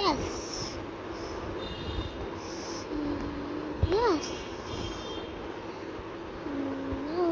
Yes. Yes. No.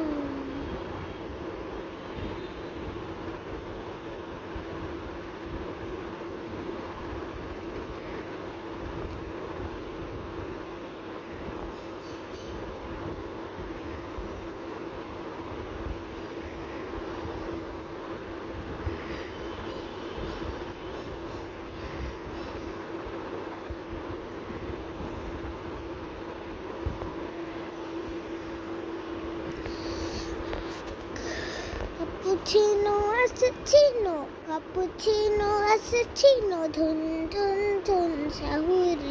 Cappuccino, assassino, cappuccino, assassino, dhun dhun dhun sahur,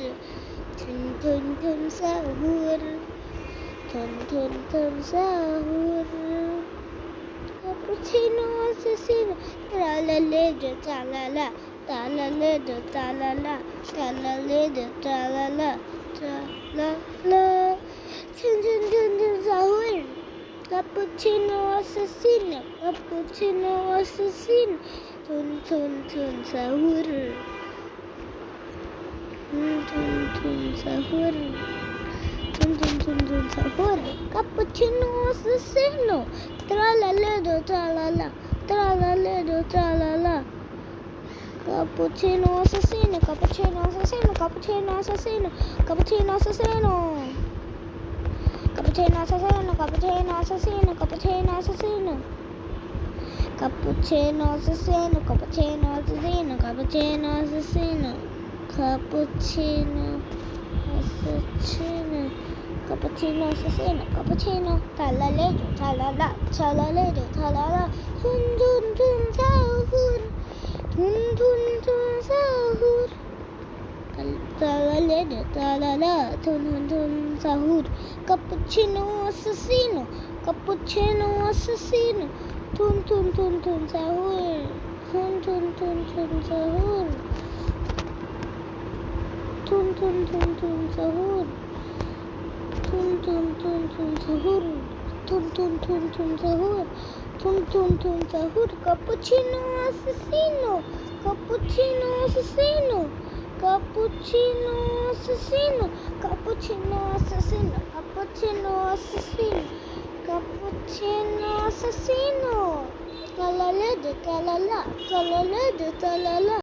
dhun dhun dhun sahur, dhun dhun dhun sahur. Cappuccino, assassino, tra-la-la-da, tra-la-la, tra-la-la-da, tra-la-la, tra-la-la-da, tra-la-la, tra-la-la, dhun dhun dhun dhun sahur. Cappuccino assassino, cappuccino assassino, thun thun thun sahur, thun thun sahur, thun thun sahur. Cappuccino assassino, tra la la do tra la la, tra la la do tra la la. Cappuccino assassino, cappuccino assassino, cappuccino assassino, cappuccino assassino. Cappuccino assassino, cappuccino assassino, cappuccino assassino. Cappuccino assassino, cappuccino assassino, cappuccino assassino. Cappuccino assassino, cappuccino assassino, cappuccino. Talaledo, talala, talaledo, talala. Dun dun dun sahur, dun dun dun sahur. Talaledo, talala, dun dun dun sahur. Cappuccino assassino, cappuccino assassino, thun thun thun thun sahur, thun thun thun thun sahur, thun thun thun thun sahur, thun thun thun thun sahur, thun thun thun thun sahur, thun thun thun sahur. Cappuccino assassino, cappuccino assassino, cappuccino assassino, cappuccino assassino, cappuccino assassino, cappuccino assassino. Talaledo, talala, talaledo, talala.